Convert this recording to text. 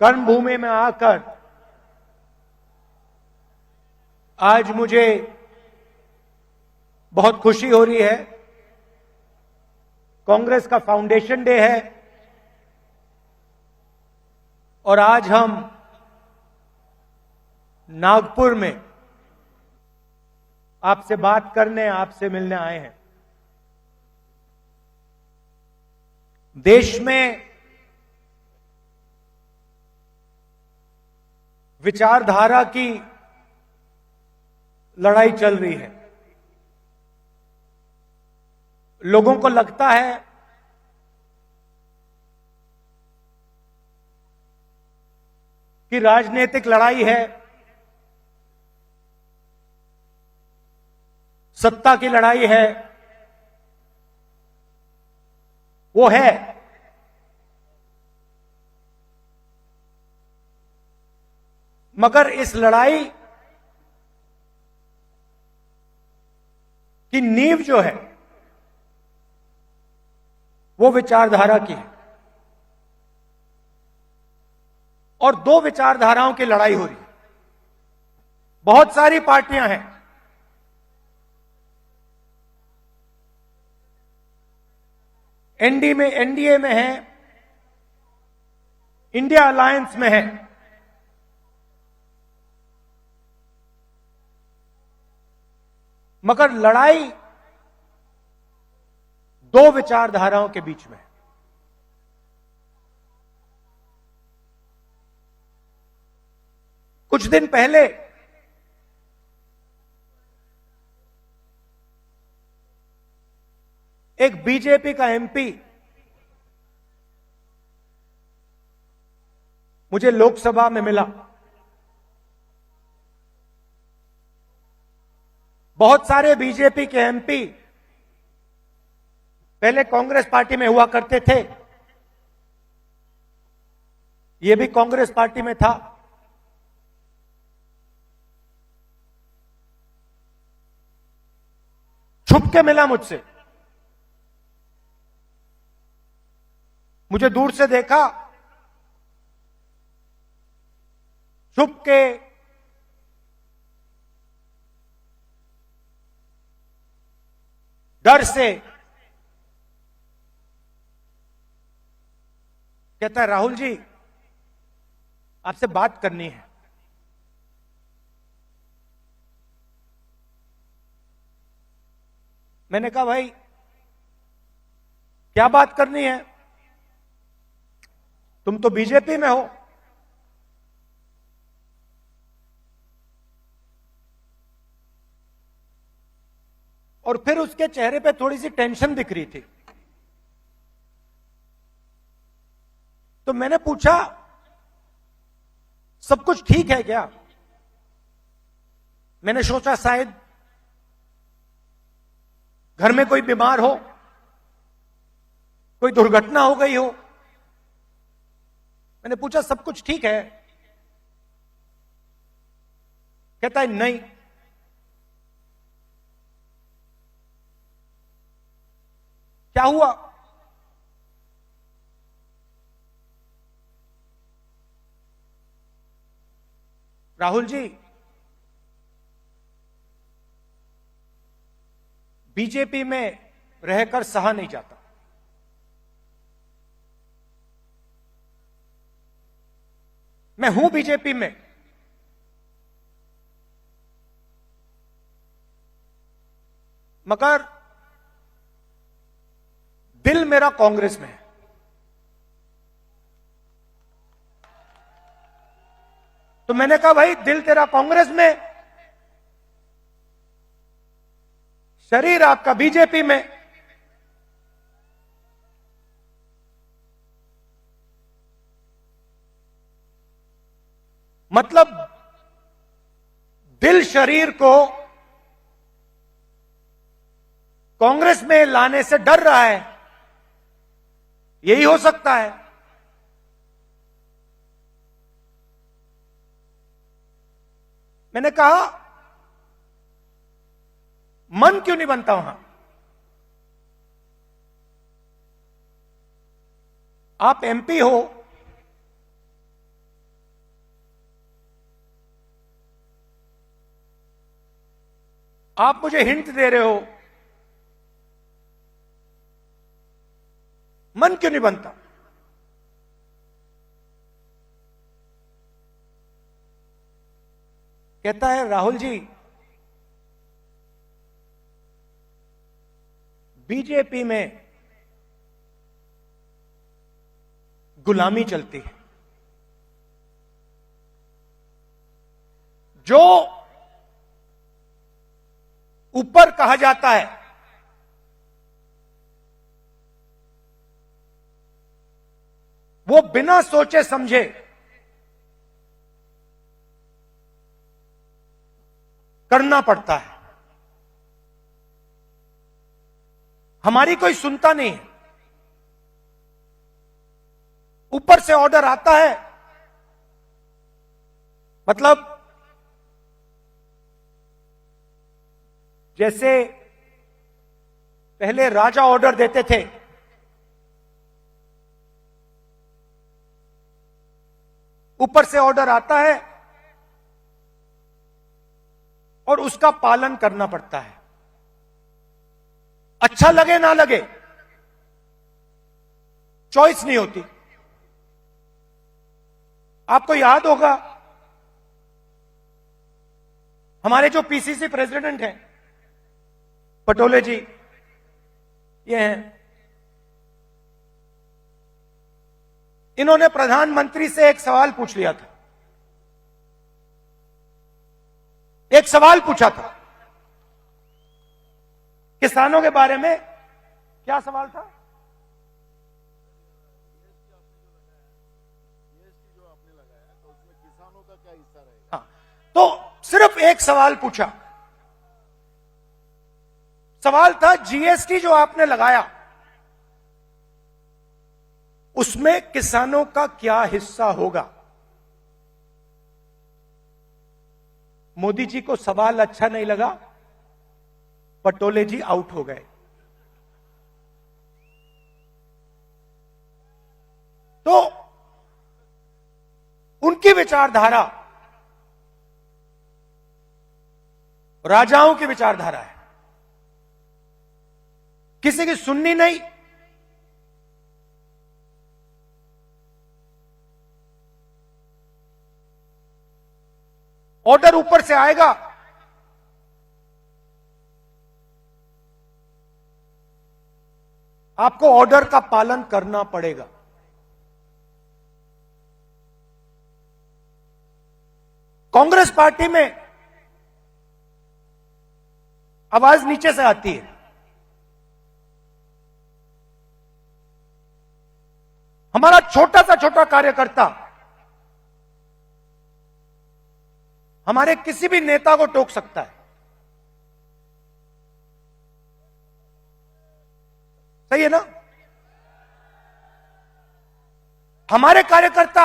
कर्मभूमि में आकर आज मुझे बहुत खुशी हो रही है। कांग्रेस का फाउंडेशन डे है और आज हम नागपुर में आपसे बात करने, आपसे मिलने आए हैं। देश में विचारधारा की लड़ाई चल रही है। लोगों को लगता है कि राजनीतिक लड़ाई है, सत्ता की लड़ाई है। वो है, मगर इस लड़ाई की नींव जो है वो विचारधारा की है और दो विचारधाराओं की लड़ाई हो रही है। बहुत सारी पार्टियां हैं, एनडीए में है, इंडिया अलायंस में है, मगर लड़ाई दो विचारधाराओं के बीच में है। कुछ दिन पहले एक बीजेपी का एमपी मुझे लोकसभा में मिला। बहुत सारे बीजेपी के एमपी पहले कांग्रेस पार्टी में हुआ करते थे, ये भी कांग्रेस पार्टी में था। छुप के मिला मुझसे, मुझे दूर से देखा, छुप के डर से कहता है, राहुल जी आपसे बात करनी है। मैंने कहा भाई क्या बात करनी है, तुम तो बीजेपी में हो। और फिर उसके चेहरे पे थोड़ी सी टेंशन दिख रही थी। तो मैंने पूछा सब कुछ ठीक है क्या? मैंने सोचा शायद घर में कोई बीमार हो, कोई दुर्घटना हो गई हो। मैंने पूछा सब कुछ ठीक है? कहता है नहीं। क्या हुआ? राहुल जी बीजेपी में रहकर सहा नहीं जाता। मैं हूं बीजेपी में, मगर दिल मेरा कांग्रेस में है। तो मैंने कहा भाई दिल तेरा कांग्रेस में, शरीर आपका बीजेपी में। मतलब दिल शरीर को कांग्रेस में लाने से डर रहा है, यही हो सकता है। मैंने कहा मन क्यों नहीं बनता वहां? आप एमपी हो, आप मुझे हिंट दे रहे हो, मन क्यों नहीं बनता? कहता है राहुल जी, बीजेपी में गुलामी चलती है। जो ऊपर कहा जाता है वो बिना सोचे समझे करना पड़ता है। हमारी कोई सुनता नहीं है। ऊपर से ऑर्डर आता है, मतलब जैसे पहले राजा ऑर्डर देते थे, ऊपर से ऑर्डर आता है और उसका पालन करना पड़ता है, अच्छा लगे ना लगे, चॉइस नहीं होती। आपको याद होगा हमारे जो पीसीसी प्रेसिडेंट हैं पटोले जी, ये हैं, इन्होंने प्रधानमंत्री से एक सवाल पूछ लिया था। एक सवाल पूछा था किसानों के बारे में। क्या सवाल था? हाँ, तो सिर्फ एक सवाल पूछा। सवाल था जीएसटी जो आपने लगाया उसमें किसानों का क्या हिस्सा होगा। मोदी जी को सवाल अच्छा नहीं लगा, पटोले जी आउट हो गए। तो उनकी विचारधारा राजाओं की विचारधारा है, किसी की सुननी नहीं। ऑर्डर ऊपर से आएगा, आपको ऑर्डर का पालन करना पड़ेगा। कांग्रेस पार्टी में आवाज नीचे से आती है। हमारा छोटा सा छोटा कार्यकर्ता हमारे किसी भी नेता को टोक सकता है। सही है ना? हमारे कार्यकर्ता